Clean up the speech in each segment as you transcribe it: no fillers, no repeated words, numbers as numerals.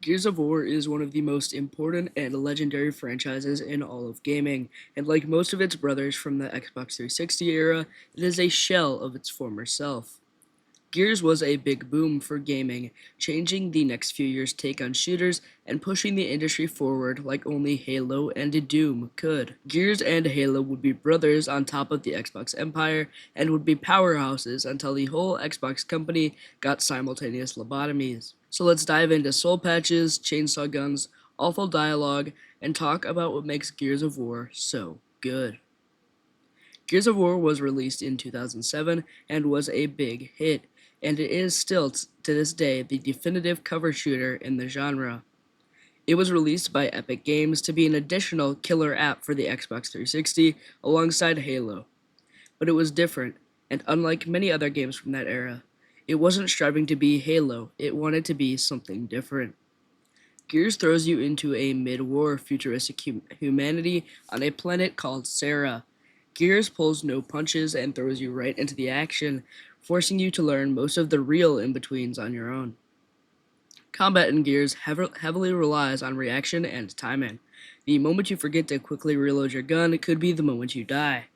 Gears of War is one of the most important and legendary franchises in all of gaming, and like most of its brothers from the Xbox 360 era, it is a shell of its former self. Gears was a big boom for gaming, changing the next few years' take on shooters and pushing the industry forward like only Halo and Doom could. Gears and Halo would be brothers on top of the Xbox empire and would be powerhouses until the whole Xbox company got simultaneous lobotomies. So let's dive into soul patches, chainsaw guns, awful dialogue, and talk about what makes Gears of War so good. Gears of War was released in 2007 and was a big hit, and it is still to this day the definitive cover shooter in the genre. It was released by Epic Games to be an additional killer app for the Xbox 360 alongside Halo, but it was different, and unlike many other games from that era, it wasn't striving to be Halo, it wanted to be something different. Gears throws you into a mid-war futuristic humanity on a planet called Sarah. Gears pulls no punches and throws you right into the action, forcing you to learn most of the real in-betweens on your own. Combat in Gears heavily relies on reaction and timing. The moment you forget to quickly reload your gun could be the moment you die.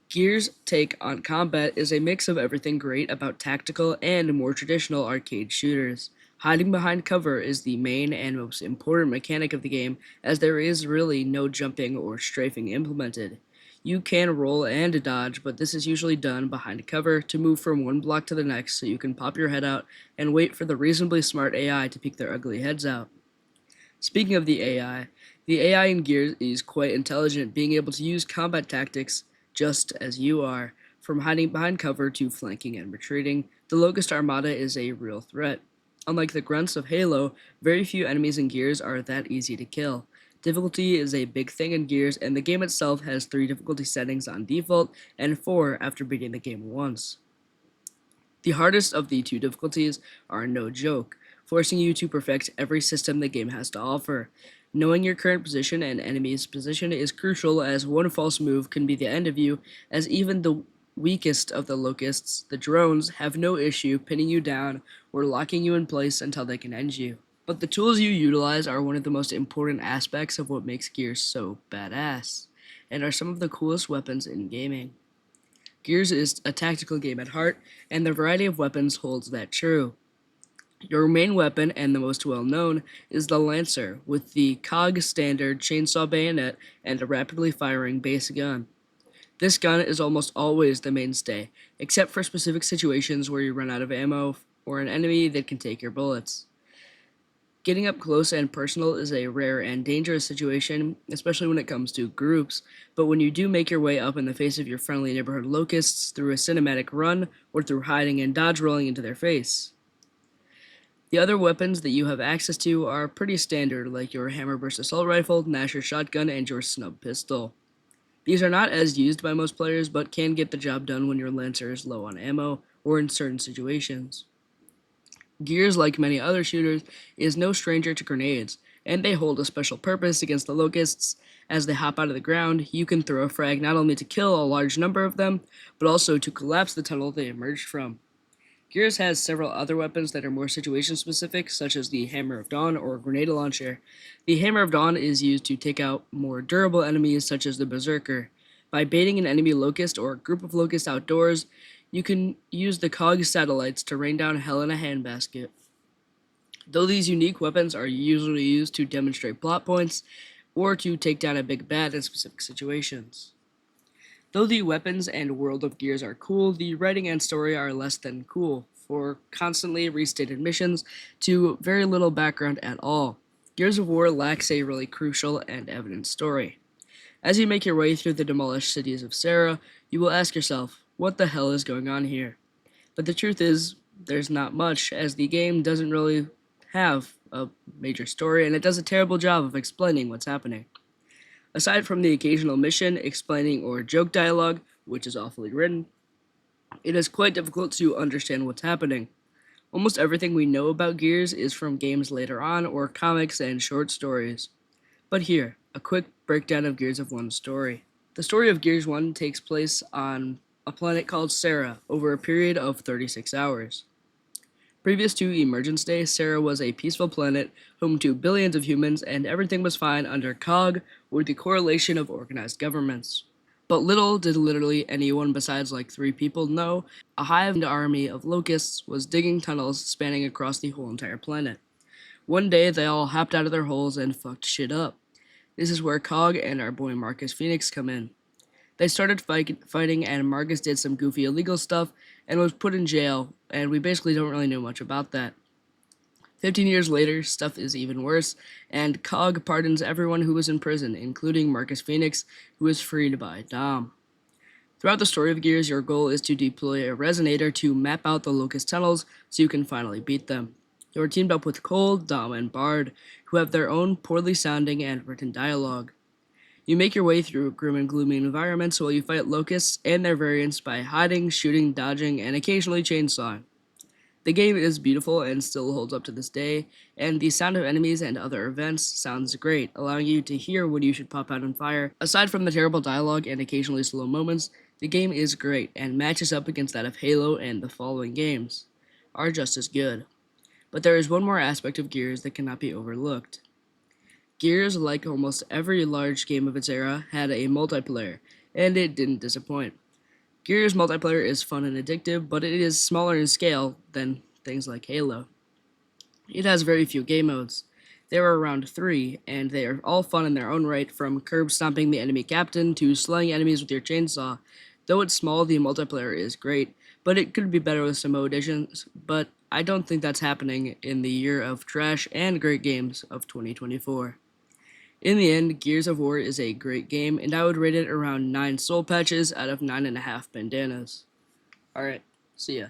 Gears' take on combat is a mix of everything great about tactical and more traditional arcade shooters. Hiding behind cover is the main and most important mechanic of the game, as there is really no jumping or strafing implemented. You can roll and dodge, but this is usually done behind cover to move from one block to the next so you can pop your head out and wait for the reasonably smart AI to peek their ugly heads out. Speaking of the AI in Gears is quite intelligent, being able to use combat tactics just as you are. From hiding behind cover to flanking and retreating, the Locust Armada is a real threat. Unlike the grunts of Halo, very few enemies in Gears are that easy to kill. Difficulty is a big thing in Gears, and the game itself has 3 difficulty settings on default and 4 after beating the game once. The hardest of the 2 difficulties are no joke, forcing you to perfect every system the game has to offer. Knowing your current position and enemy's position is crucial, as one false move can be the end of you, as even the weakest of the locusts, the drones, have no issue pinning you down or locking you in place until they can end you. But the tools you utilize are one of the most important aspects of what makes Gears so badass, and are some of the coolest weapons in gaming. Gears is a tactical game at heart, and the variety of weapons holds that true. Your main weapon, and the most well known, is the Lancer, with the COG standard chainsaw bayonet and a rapidly firing base gun. This gun is almost always the mainstay, except for specific situations where you run out of ammo or an enemy that can take your bullets. Getting up close and personal is a rare and dangerous situation, especially when it comes to groups, but when you do make your way up in the face of your friendly neighborhood locusts through a cinematic run or through hiding and dodge rolling into their face. The other weapons that you have access to are pretty standard, like your hammer-burst assault rifle, Gnasher shotgun, and your snub pistol. These are not as used by most players, but can get the job done when your Lancer is low on ammo or in certain situations. Gears, like many other shooters, is no stranger to grenades, and they hold a special purpose against the locusts. As they hop out of the ground, you can throw a frag not only to kill a large number of them, but also to collapse the tunnel they emerged from. Gears has several other weapons that are more situation specific, such as the Hammer of Dawn or Grenade Launcher. The Hammer of Dawn is used to take out more durable enemies, such as the Berserker. By baiting an enemy locust or a group of locusts outdoors, you can use the COG satellites to rain down hell in a handbasket. Though these unique weapons are usually used to demonstrate plot points or to take down a big bad in specific situations. Though the weapons and world of Gears are cool, the writing and story are less than cool, for constantly restated missions to very little background at all. Gears of War lacks a really crucial and evident story. As you make your way through the demolished cities of Sarah, you will ask yourself, what the hell is going on here? But the truth is, there's not much, as the game doesn't really have a major story, and it does a terrible job of explaining what's happening. Aside from the occasional mission, explaining, or joke dialogue, which is awfully written, it is quite difficult to understand what's happening. Almost everything we know about Gears is from games later on, or comics and short stories. But here, a quick breakdown of Gears of One's story. The story of Gears 1 takes place on a planet called Sarah over a period of 36 hours. Previous to Emergence Day, Sarah was a peaceful planet home to billions of humans, and everything was fine under COG, or the Correlation of Organized Governments. But little did literally anyone besides like 3 people know, a hive army of locusts was digging tunnels spanning across the whole entire planet. One day, they all hopped out of their holes and fucked shit up. This is where COG and our boy Marcus Phoenix come in. They started fighting, and Marcus did some goofy illegal stuff and was put in jail, and we basically don't really know much about that. 15 years later, stuff is even worse, and COG pardons everyone who was in prison, including Marcus Phoenix, who is freed by Dom. Throughout the story of Gears, your goal is to deploy a resonator to map out the Locust tunnels so you can finally beat them. You are teamed up with Cole, Dom, and Bard, who have their own poorly sounding and written dialogue. You make your way through grim and gloomy environments while you fight locusts and their variants by hiding, shooting, dodging, and occasionally chainsawing. The game is beautiful and still holds up to this day, and the sound of enemies and other events sounds great, allowing you to hear when you should pop out and fire. Aside from the terrible dialogue and occasionally slow moments, the game is great and matches up against that of Halo and the following games are just as good. But there is one more aspect of Gears that cannot be overlooked. Gears, like almost every large game of its era, had a multiplayer, and it didn't disappoint. Gears multiplayer is fun and addictive, but it is smaller in scale than things like Halo. It has very few game modes. There are around 3, and they are all fun in their own right, from curb stomping the enemy captain to slaying enemies with your chainsaw. Though it's small, the multiplayer is great, but it could be better with some more additions, but I don't think that's happening in the year of trash and great games of 2024. In the end, Gears of War is a great game, and I would rate it around 9 soul patches out of 9.5 bandanas. Alright, see ya.